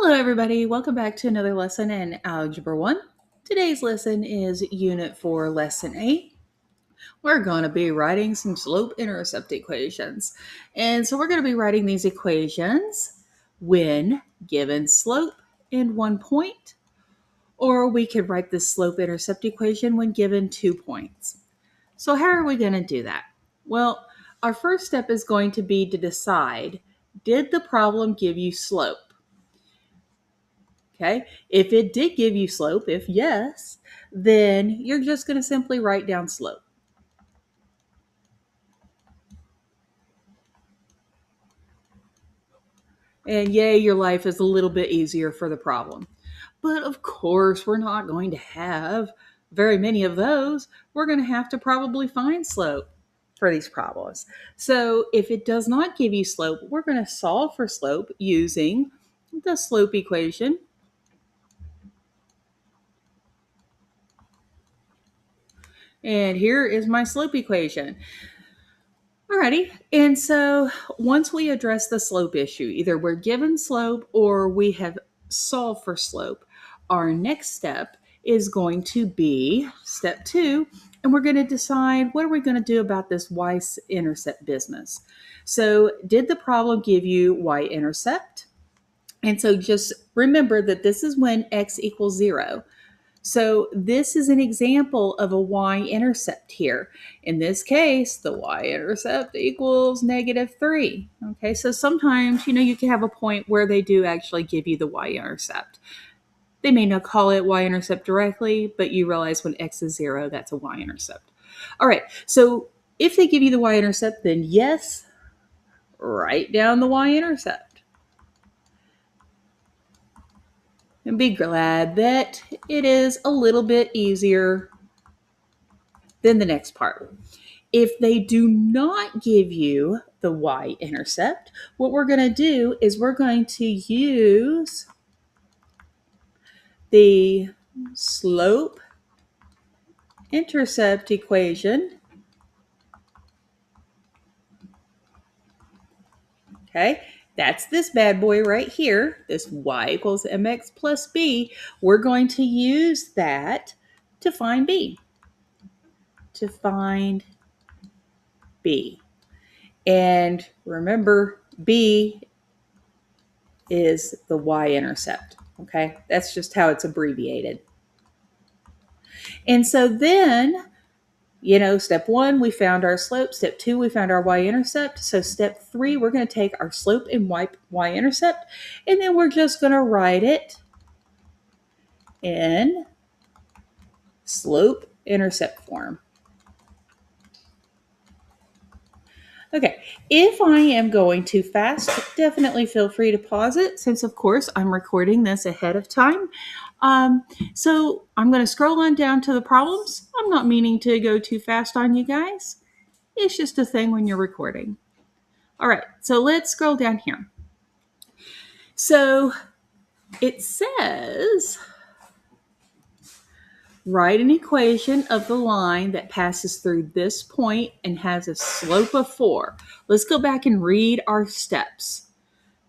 Hello everybody, welcome back to another lesson in Algebra 1. Today's lesson is Unit 4, Lesson 8. We're going to be writing some slope-intercept equations. And so we're going to be writing these equations when given slope in 1 point, or we could write the slope-intercept equation when given 2 points. So how are we going to do that? Well, our first step is going to be to decide, did the problem give you slope? Okay, if it did give you slope, if yes, then you're just going to simply write down slope. And yay, your life is a little bit easier for the problem. But of course, we're not going to have very many of those. We're going to have to probably find slope for these problems. So if it does not give you slope, we're going to solve for slope using the slope equation. And here is my slope equation. Alrighty, and so once we address the slope issue, either we're given slope or we have solved for slope, our next step is going to be step 2, and we're going to decide what are we going to do about this y-intercept business. So did the problem give you y-intercept? And so just remember that this is when x equals 0. So this is an example of a y-intercept here. In this case, the y-intercept equals -3. Okay, so sometimes, you can have a point where they do actually give you the y-intercept. They may not call it y-intercept directly, but you realize when x is 0, that's a y-intercept. All right, so if they give you the y-intercept, then yes, write down the y-intercept. And be glad that it is a little bit easier than the next part. If they do not give you the y-intercept, what we're going to do is we're going to use the slope-intercept equation. Okay, that's this bad boy right here, this y equals mx plus b. We're going to use that to find b. And remember, b is the y-intercept. Okay, that's just how it's abbreviated. And so then, step 1, we found our slope. Step 2, we found our y-intercept. So step 3, we're going to take our slope and y-intercept, and then we're just going to write it in slope-intercept form. Okay, if I am going too fast, definitely feel free to pause it, since of course I'm recording this ahead of time. So I'm going to scroll on down to the problems. I'm not meaning to go too fast on you guys. It's just a thing when you're recording. All right, so let's scroll down here. So it says, write an equation of the line that passes through this point and has a slope of 4. Let's go back and read our steps.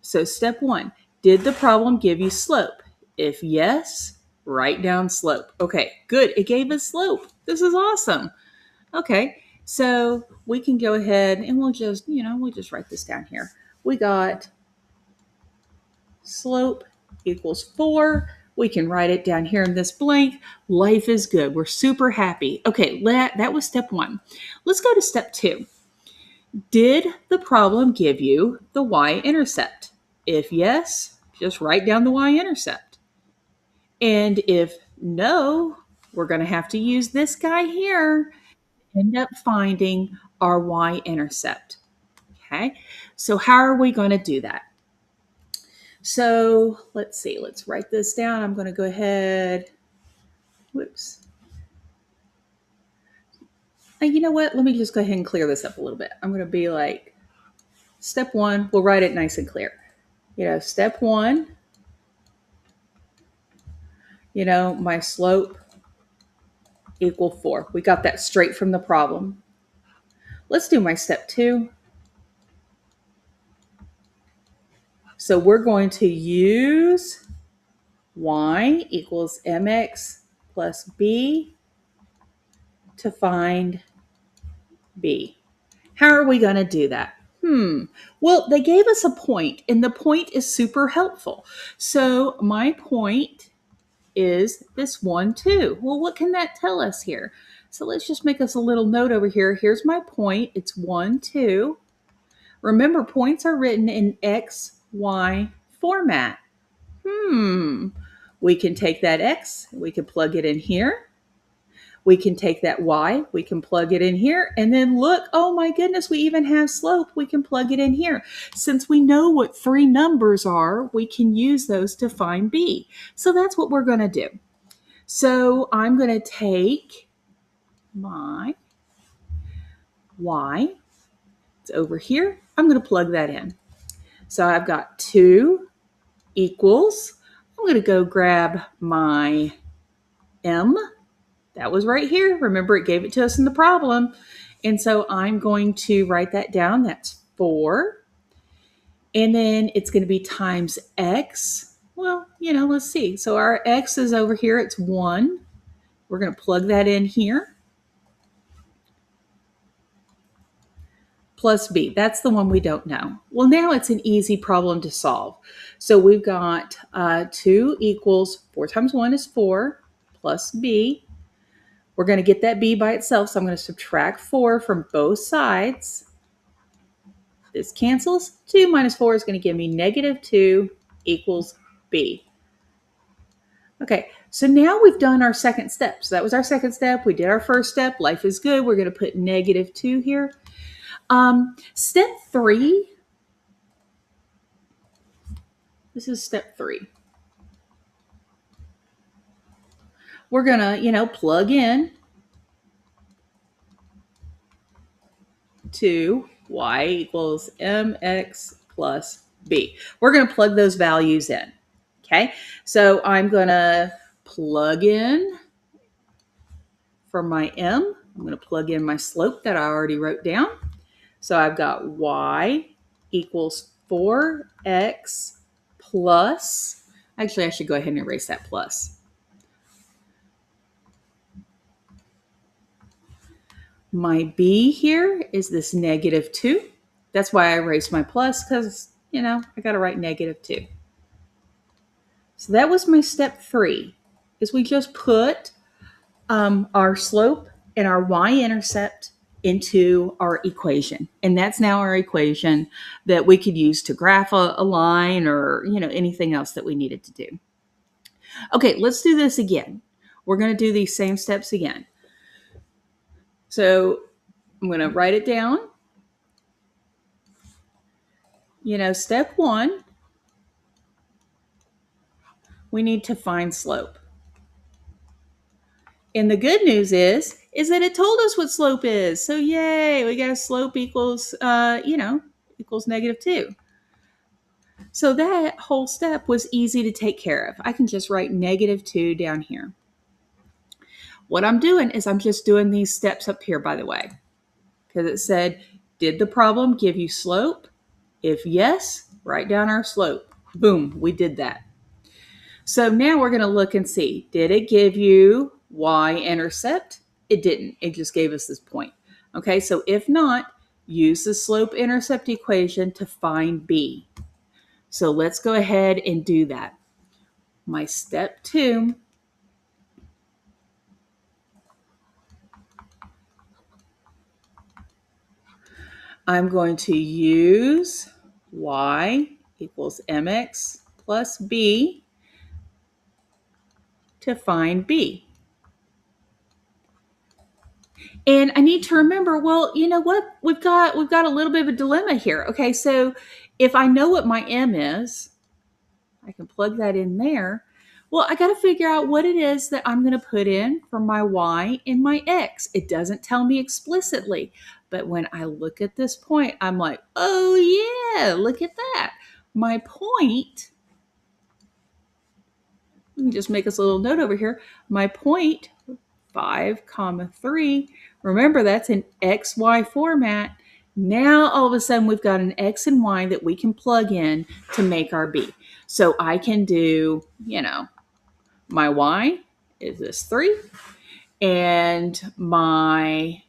So step 1, did the problem give you slope? If yes, write down slope. Okay, good. It gave us slope. This is awesome. Okay, so we can go ahead and we'll just write this down here. We got slope equals 4. We can write it down here in this blank. Life is good. We're super happy. Okay, that was step 1. Let's go to step 2. Did the problem give you the y-intercept? If yes, just write down the y-intercept. And if no, we're going to have to use this guy here. End up finding our y-intercept. Okay, so how are we going to do that? So let's see, let's write this down. I'm going to go ahead. Whoops. And you know what? Let me just go ahead and clear this up a little bit. I'm going to be like, step 1, we'll write it nice and clear. Step 1, my slope equal 4. We got that straight from the problem. Let's do my step 2. So we're going to use y equals mx plus b to find b. How are we going to do that? Well, they gave us a point, and the point is super helpful. So my point is this 1, 2. Well, what can that tell us here? So let's just make us a little note over here. Here's my point. It's 1, 2. Remember, points are written in X, Y format. We can take that X, we can plug it in here. We can take that y, we can plug it in here, and then look, oh my goodness, we even have slope, we can plug it in here. Since we know what 3 numbers are, we can use those to find b. So that's what we're going to do. So I'm going to take my y, it's over here, I'm going to plug that in. So I've got 2 equals, I'm going to go grab my m. That was right here. Remember, it gave it to us in the problem. And so I'm going to write that down. That's 4. And then it's going to be times x. Well, let's see. So our x is over here. It's 1. We're going to plug that in here. Plus b. That's the one we don't know. Well, now it's an easy problem to solve. So we've got 2 equals 4 times 1 is 4 plus b. We're going to get that b by itself, so I'm going to subtract 4 from both sides. This cancels. 2 minus 4 is going to give me -2 equals b. Okay, so now we've done our second step. So that was our second step. We did our first step. Life is good. We're going to put -2 here. Step 3. This is step 3. We're going to, plug in to y equals mx plus b. We're going to plug those values in. Okay, so I'm going to plug in for my m. I'm going to plug in my slope that I already wrote down. So I've got y equals 4x plus, actually I should go ahead and erase that plus. My b here is this -2. That's why I erased my plus, because, I got to write -2. So that was my step 3, is we just put our slope and our y-intercept into our equation. And that's now our equation that we could use to graph a line or, anything else that we needed to do. Okay, let's do this again. We're going to do these same steps again. So I'm going to write it down. Step 1, we need to find slope. And the good news is that it told us what slope is. So yay, we got a slope equals, equals -2. So that whole step was easy to take care of. I can just write -2 down here. What I'm doing is I'm just doing these steps up here, by the way, because it said, did the problem give you slope? If yes, write down our slope. Boom, we did that. So now we're going to look and see, did it give you y-intercept? It didn't. It just gave us this point. Okay, so if not, use the slope-intercept equation to find b. So let's go ahead and do that. My step 2, I'm going to use y equals mx plus b to find b. And I need to remember, well, you know what? We've got a little bit of a dilemma here. Okay, so if I know what my m is, I can plug that in there. Well, I got to figure out what it is that I'm going to put in for my y and my x. It doesn't tell me explicitly, but when I look at this point, I'm like, oh yeah, look at that. My point, let me just make us a little note over here. My point, 5, 3, remember that's in XY format, Now, all of a sudden, we've got an x and y that we can plug in to make our b. So I can do, my y is this 3, and my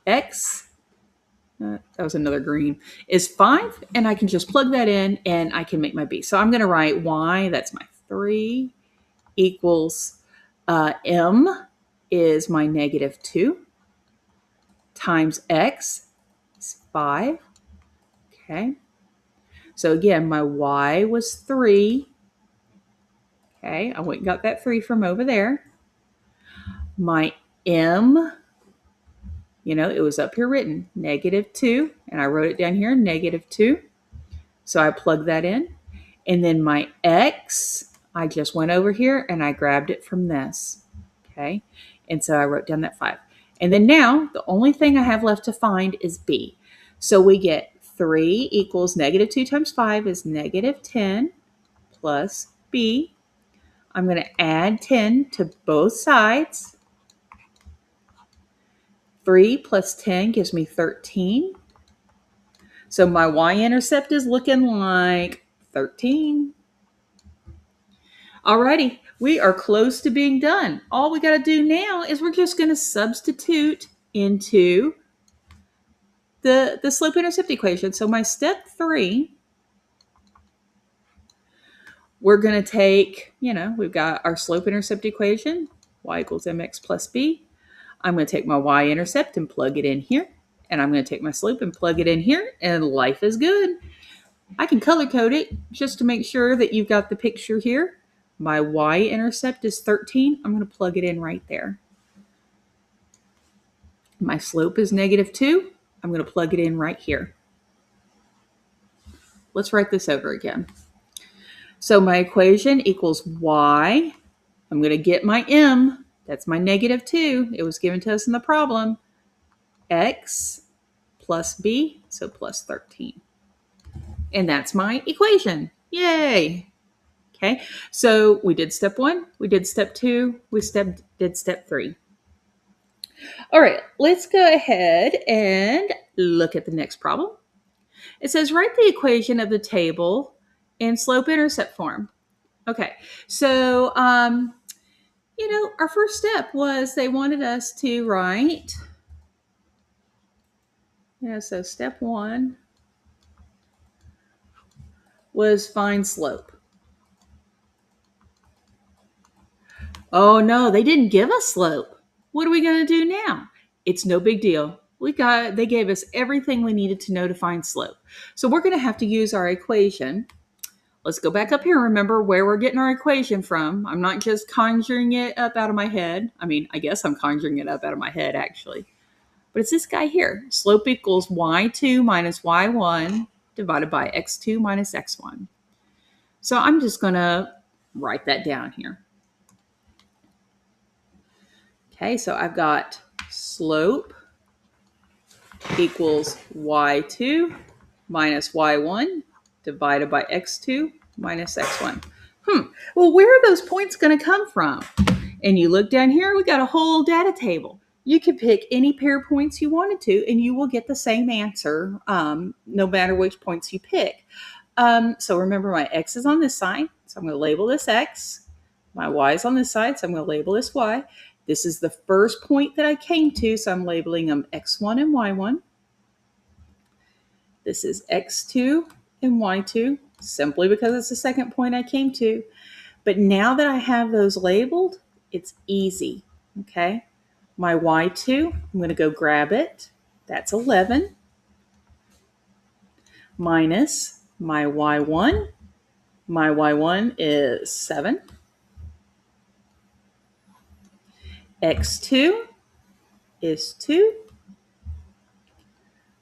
x, that was another green, is 5, and I can just plug that in, and I can make my b. So I'm going to write y, that's my 3, equals m is my -2, times x is 5. Okay. So again, my y was 3. Okay, I went and got that 3 from over there. My m, it was up here written, -2, and I wrote it down here, -2. So I plugged that in. And then my x, I just went over here and I grabbed it from this. Okay, and so I wrote down that 5. And then now, the only thing I have left to find is b. So we get 3 equals -2 times 5 is -10 plus b. I'm going to add 10 to both sides. 3 plus 10 gives me 13. So my y-intercept is looking like 13. Alrighty, we are close to being done. All we got to do now is we're just going to substitute into the slope-intercept equation. So my step 3, we're going to take, we've got our slope-intercept equation, y equals mx plus b. I'm going to take my y-intercept and plug it in here. And I'm going to take my slope and plug it in here. And life is good. I can color code it just to make sure that you've got the picture here. My y-intercept is 13. I'm going to plug it in right there. My slope is -2. I'm going to plug it in right here. Let's write this over again. So my equation equals y. I'm going to get my m. That's my -2. It was given to us in the problem. X plus b, so plus 13. And that's my equation. Yay! Okay, so we did step 1, we did step 2, we did step 3. All right, let's go ahead and look at the next problem. It says write the equation of the table in slope-intercept form. Okay, so our first step was they wanted us to write. So step 1 was find slope. Oh no, they didn't give us slope. What are we going to do now? It's no big deal. They gave us everything we needed to know to find slope. So we're going to have to use our equation. Let's go back up here and remember where we're getting our equation from. I'm not just conjuring it up out of my head. I mean, I guess I'm conjuring it up out of my head actually. But it's this guy here. Slope equals y2 minus y1 divided by x2 minus x1. So I'm just going to write that down here. Okay, so I've got slope equals y2 minus y1 divided by x2 minus x1. Well, where are those points going to come from? And you look down here, we got a whole data table. You could pick any pair of points you wanted to, and you will get the same answer no matter which points you pick. So remember, my x is on this side, so I'm going to label this x. My y is on this side, so I'm going to label this y. This is the first point that I came to, so I'm labeling them x1 and y1. This is x2 and y2, simply because it's the second point I came to. But now that I have those labeled, it's easy, okay? My y2, I'm going to go grab it. That's 11. Minus my y1. My y1 is 7. x2 is 2.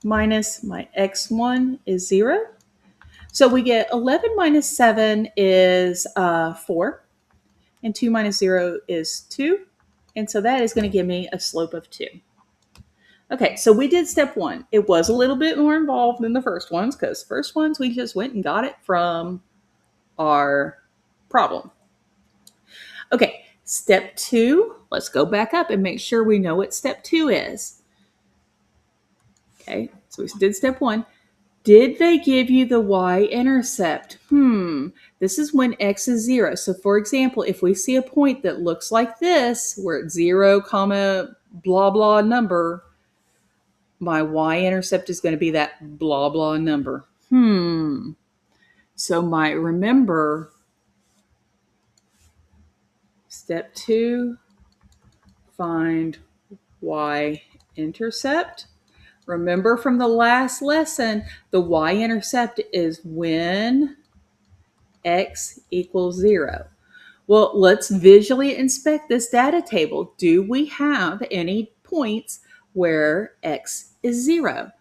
Minus my x1 is 0. So we get 11 minus 7 is 4. And 2 minus 0 is 2. And so that is going to give me a slope of 2. Okay, so we did step 1. It was a little bit more involved than the first ones because first ones we just went and got it from our problem. Okay, step 2, let's go back up and make sure we know what step 2 is. Okay, so we did step 1. Did they give you the y-intercept? This is when x is 0. So for example, if we see a point that looks like this, where it's 0, comma, blah, blah number, my y-intercept is going to be that blah, blah number. So remember, step 2, find y-intercept. Remember from the last lesson, the y-intercept is when x equals 0. Well, let's visually inspect this data table. Do we have any points where x is 0?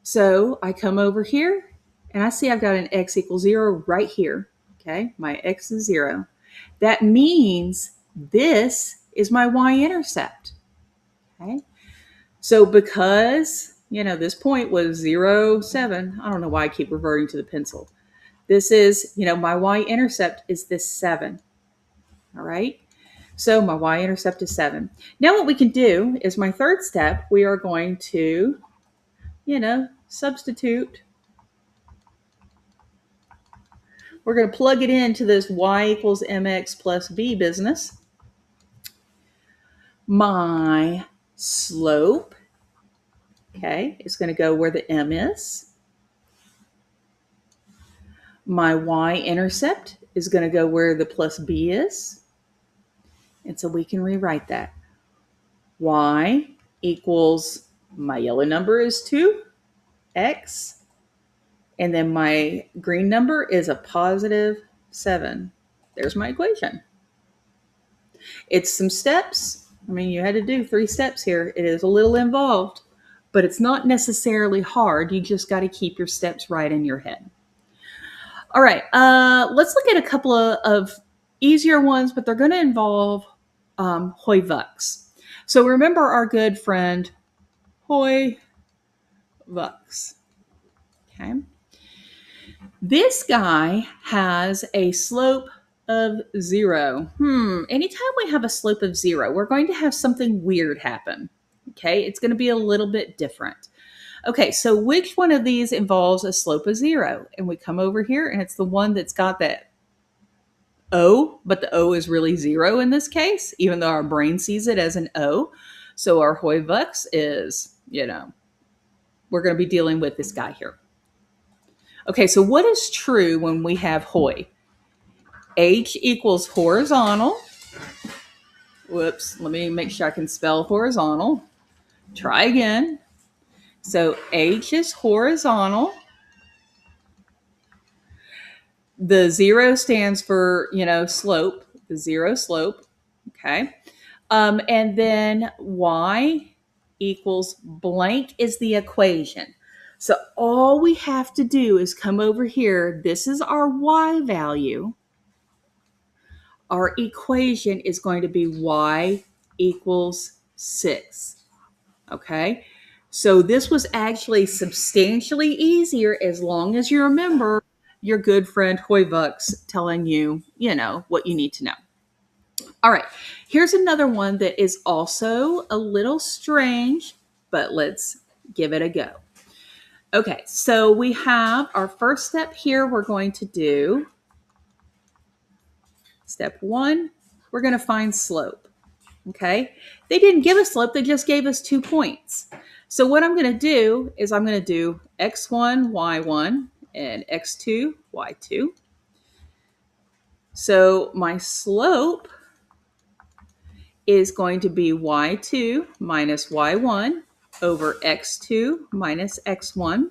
So I come over here and I see I've got an x equals 0 right here. Okay, my x is 0. That means this is my y-intercept. Okay, so because, this point was 0, 7, I don't know why I keep reverting to the pencil. This is, my y-intercept is this 7. All right. So my y-intercept is 7. Now what we can do is my third step, we are going to, substitute. We're going to plug it into this y equals mx plus b business. My slope, okay, is going to go where the m is. My y-intercept is going to go where the plus b is. And so we can rewrite that. Y equals, my yellow number is 2, x, and then my green number is a positive 7. There's my equation. It's some steps. I mean, you had to do 3 steps here. It is a little involved, but it's not necessarily hard. You just got to keep your steps right in your head. All right, let's look at a couple of easier ones, but they're going to involve Hoy-Vux. So remember our good friend Hoy-Vux. Okay. This guy has a slope of 0. Anytime we have a slope of 0, we're going to have something weird happen. Okay, it's going to be a little bit different. Okay, so which one of these involves a slope of 0? And we come over here, and it's the one that's got that O, but the O is really 0 in this case, even though our brain sees it as an O. So our Hoy-Vux is, we're going to be dealing with this guy here. Okay, so what is true when we have Hoy? H equals horizontal. Whoops, let me make sure I can spell horizontal. Try again. So H is horizontal. The 0 stands for, slope, the 0 slope. Okay. And then Y equals blank is the equation. So all we have to do is come over here. This is our Y value. Our equation is going to be Y equals 6. Okay. So this was actually substantially easier as long as you remember your good friend Hoy-Vux telling you, what you need to know. All right, here's another one that is also a little strange, but let's give it a go. Okay, so we have our first step here. We're going to do step 1. We're going to find slope. Okay, they didn't give us slope. They just gave us 2 points. So what I'm going to do is I'm going to do x1, y1, and x2, y2. So my slope is going to be y2 minus y1 over x2 minus x1.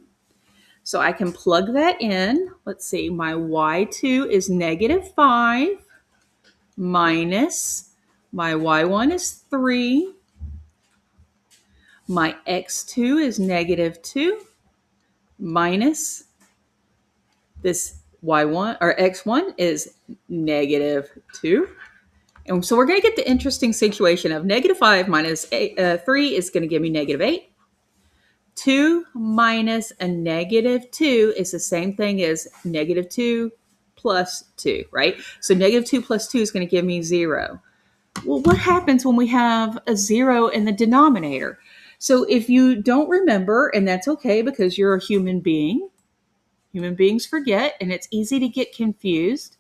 So I can plug that in. Let's see, my y2 is negative 5 minus my y1 is 3. My x2 is negative 2 minus this y1 or x1 is negative 2. And so we're going to get the interesting situation of negative 5 minus 3 is going to give me negative 8. 2 minus a negative 2 is the same thing as negative 2 plus 2, right? So negative 2 plus 2 is going to give me 0. Well, what happens when we have a 0 in the denominator? So if you don't remember, and that's okay because you're a human being, human beings forget, and it's easy to get confused.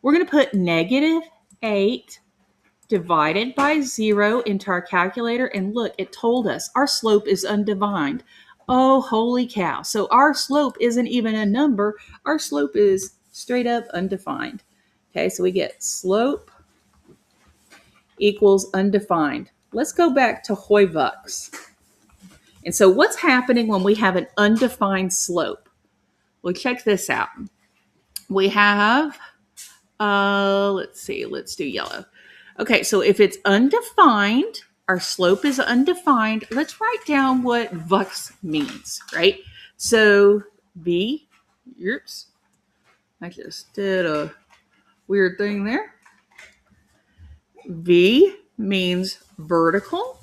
We're going to put -8 divided by 0 into our calculator, and look, it told us our slope is undefined. Oh, holy cow. So our slope isn't even a number. Our slope is straight up undefined. Okay, so we get slope equals undefined. Let's go back to Hoyvucks. And so what's happening when we have an undefined slope? Well, check this out. We have, let's see, let's do yellow. Okay, so if it's undefined, our slope is undefined. Let's write down what Vux means, right? So V, oops, I just did a weird thing there. V means vertical.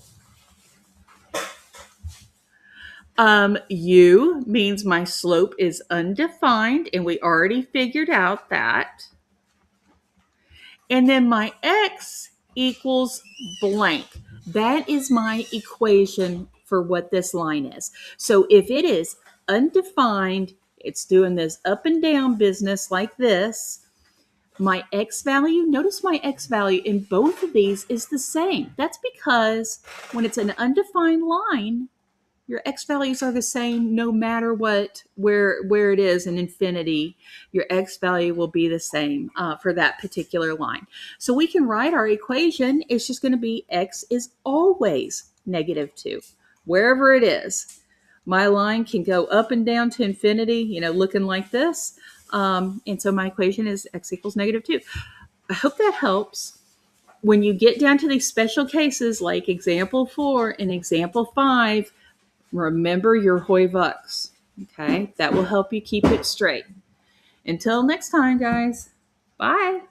U means my slope is undefined, and we already figured out that. And then my X equals blank. That is my equation for what this line is. So if it is undefined, it's doing this up and down business like this. My X value, notice my X value in both of these is the same. That's because when it's an undefined line, your X values are the same no matter what, where it is in infinity. Your X value will be the same for that particular line. So we can write our equation. It's just going to be X is always -2, wherever it is. My line can go up and down to infinity, looking like this. And so my equation is X equals -2. I hope that helps. When you get down to these special cases like example 4 and example 5, remember your Hoyvucks, okay? That will help you keep it straight. Until next time, guys. Bye.